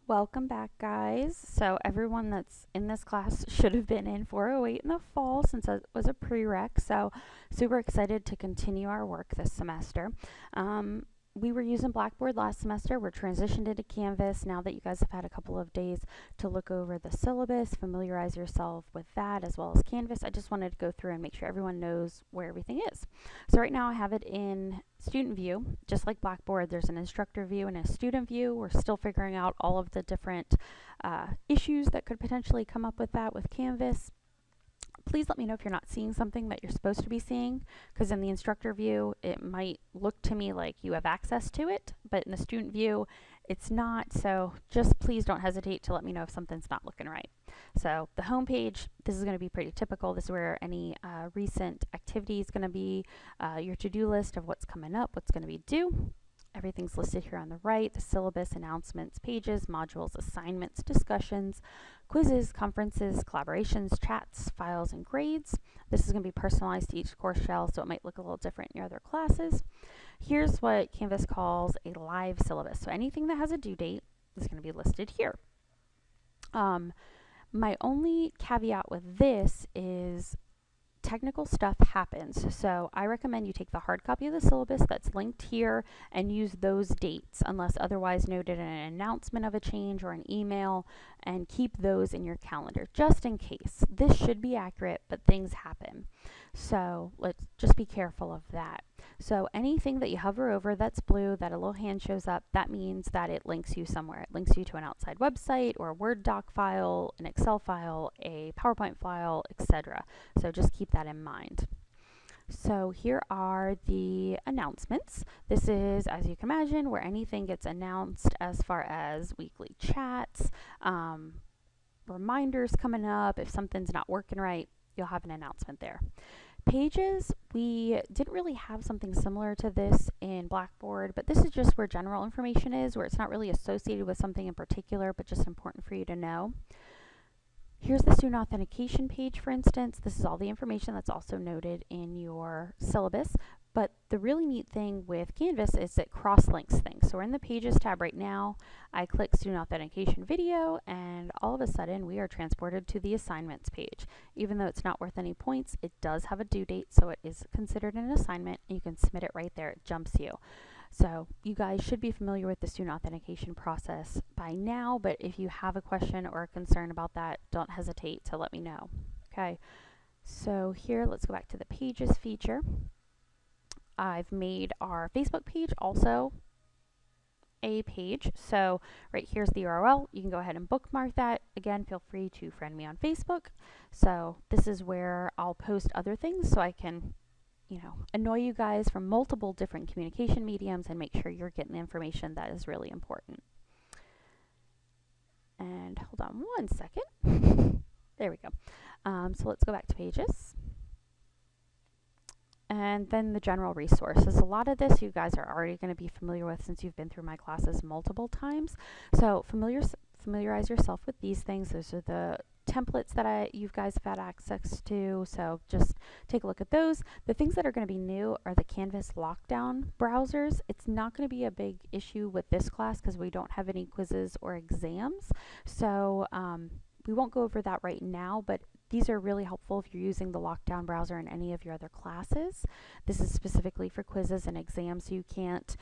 Welcome back, guys. So everyone that's in this class should have been in 408 in the fall since it was a prereq. So super excited to continue our work this semester. We were using Blackboard last semester. We're transitioned into Canvas now that you guys have had a couple of days to look over the syllabus, familiarize yourself with that as well as Canvas. I just wanted to go through and make sure everyone knows where everything is. So right now I have it in student view. Just like Blackboard, there's an instructor view and a student view. We're still figuring out all of the different issues that could potentially come up with that with Canvas. Please let me know if you're not seeing something that you're supposed to be seeing, because in the instructor view, it might look to me like you have access to it, but in the student view, it's not. So just please don't hesitate to let me know if something's not looking right. So the home page, this is going to be pretty typical. This is where any recent activity is going to be, your to-do list of what's coming up, what's going to be due. Everything's listed here on the right: the syllabus, announcements, pages, modules, assignments, discussions, quizzes, conferences, collaborations, chats, files, and grades. This is going to be personalized to each course shell, so it might look a little different in your other classes. Here's what Canvas calls a live syllabus. So anything that has a due date is going to be listed here. My only caveat with this is technical stuff happens. So I recommend you take the hard copy of the syllabus that's linked here and use those dates unless otherwise noted in an announcement of a change or an email, and keep those in your calendar just in case. This should be accurate, but things happen. So let's just be careful of that. So anything that you hover over that's blue, that a little hand shows up, that means that it links you somewhere. It links you to an outside website or a Word doc file, an Excel file, a PowerPoint file, etc. So just keep that in mind. So here are the announcements. This is, as you can imagine, where anything gets announced as far as weekly chats, reminders coming up. If something's not working right, you'll have an announcement there. Pages, we didn't really have something similar to this in Blackboard, but this is just where general information is, where it's not really associated with something in particular, but just important for you to know. Here's the student authentication page, for instance. This is all the information that's also noted in your syllabus. But the really neat thing with Canvas is it cross-links things. So we're in the Pages tab right now. I click Student Authentication Video, and all of a sudden we are transported to the Assignments page. Even though it's not worth any points, it does have a due date, so it is considered an assignment, and you can submit it right there. It jumps you. So you guys should be familiar with the student authentication process by now, but if you have a question or a concern about that, don't hesitate to let me know. Okay, so here, let's go back to the Pages feature. I've made our Facebook page also a page. So right here's the URL. You can go ahead and bookmark that. Again, feel free to friend me on Facebook. So this is where I'll post other things so I can, annoy you guys from multiple different communication mediums and make sure you're getting the information that is really important. And hold on one second. There we go. So let's go back to Pages. And then the general resources. A lot of this you guys are already going to be familiar with since you've been through my classes multiple times. So familiarize yourself with these things. Those are the templates that you guys have had access to, so just take a look at those. The things that are going to be new are the Canvas lockdown browsers. It's not going to be a big issue with this class because we don't have any quizzes or exams, so we won't go over that right now, but these are really helpful if you're using the lockdown browser in any of your other classes. This is specifically for quizzes and exams, so you can't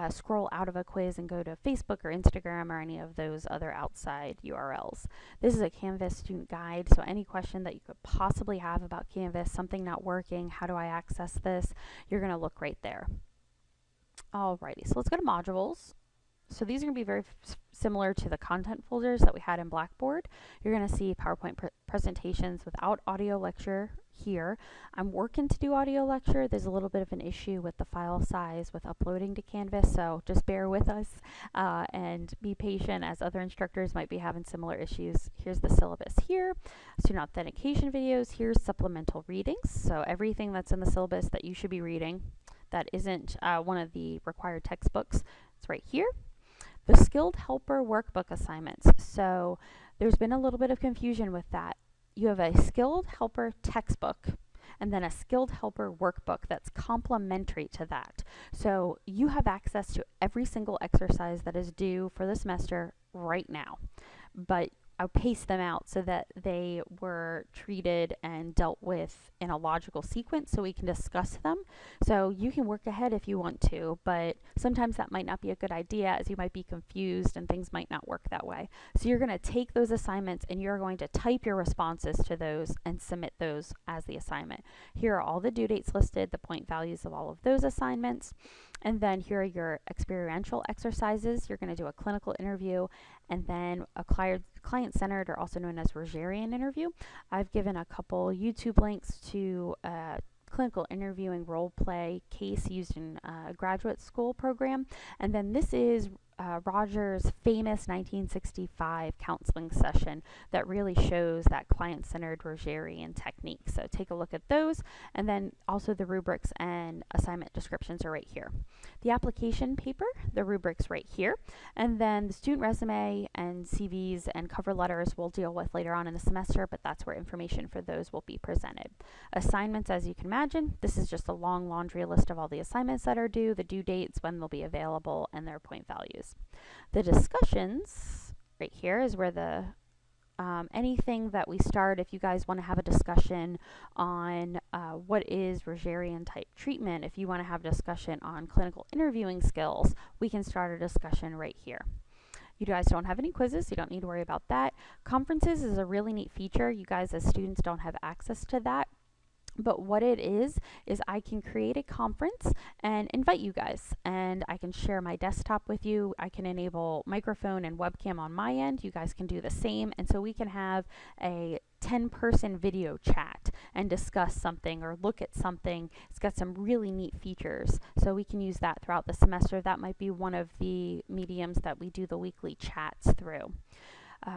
scroll out of a quiz and go to Facebook or Instagram or any of those other outside URLs. This is a Canvas student guide, so any question that you could possibly have about Canvas, something not working, how do I access this, you're going to look right there. Alrighty, so let's go to modules. So these are going to be very similar to the content folders that we had in Blackboard. You're going to see PowerPoint presentations without audio lecture here. I'm working to do audio lecture. There's a little bit of an issue with the file size with uploading to Canvas, so just bear with us and be patient, as other instructors might be having similar issues. Here's the syllabus here. Student authentication videos. Here's supplemental readings. So everything that's in the syllabus that you should be reading that isn't one of the required textbooks, it's right here. The Skilled Helper Workbook assignments. So there's been a little bit of confusion with that. You have a Skilled Helper textbook, and then a skilled helper workbook that's complementary to that. So you have access to every single exercise that is due for the semester right now, but I paced them out so that they were treated and dealt with in a logical sequence so we can discuss them. So you can work ahead if you want to, but sometimes that might not be a good idea as you might be confused and things might not work that way. So you're going to take those assignments and you're going to type your responses to those and submit those as the assignment. Here are all the due dates listed, the point values of all of those assignments. And then here are your experiential exercises. You're going to do a clinical interview and then a client-centered, or also known as Rogerian interview. I've given a couple YouTube links to clinical interviewing role play case used in a graduate school program. And then this is Roger's famous 1965 counseling session that really shows that client-centered Rogerian technique. So take a look at those, and then also the rubrics and assignment descriptions are right here. The application paper, the rubrics right here, and then the student resume and CVs and cover letters we'll deal with later on in the semester, but that's where information for those will be presented. Assignments, as you can imagine, this is just a long laundry list of all the assignments that are due, the due dates, when they'll be available, and their point values. The discussions right here is where the anything that we start. If you guys want to have a discussion on what is Rogerian type treatment, if you want to have a discussion on clinical interviewing skills, we can start a discussion right here. You guys don't have any quizzes, so you don't need to worry about that. Conferences is a really neat feature. You guys as students don't have access to that. But what it is I can create a conference and invite you guys, and I can share my desktop with you. I can enable microphone and webcam on my end. You guys can do the same, and so we can have a 10-person video chat and discuss something or look at something. It's got some really neat features, so we can use that throughout the semester. That might be one of the mediums that we do the weekly chats through.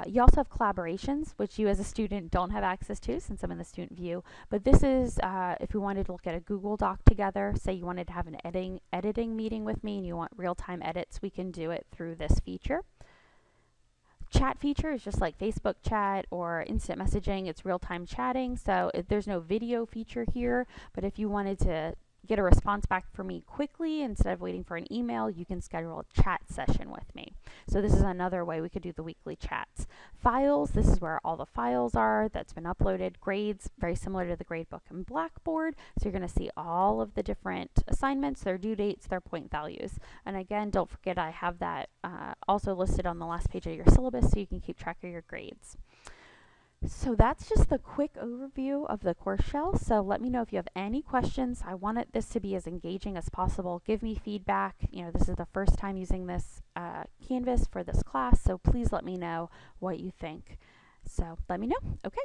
You also have collaborations, which you as a student don't have access to since I'm in the student view. But this is if we wanted to look at a Google Doc together, say you wanted to have an editing meeting with me and you want real-time edits, we can do it through this feature. Chat feature is just like Facebook chat or instant messaging. It's real-time chatting, so there's no video feature here, but if you wanted to get a response back from me quickly instead of waiting for an email, you can schedule a chat session with me. So this is another way we could do the weekly chats. Files, this is where all the files are that's been uploaded. Grades, very similar to the gradebook and Blackboard. So you're going to see all of the different assignments, their due dates, their point values. And again, don't forget I have that also listed on the last page of your syllabus so you can keep track of your grades. So that's just the quick overview of the course shell. So let me know if you have any questions. I wanted this to be as engaging as possible. Give me feedback. You know, this is the first time using this Canvas for this class, so please let me know what you think. So let me know. Okay.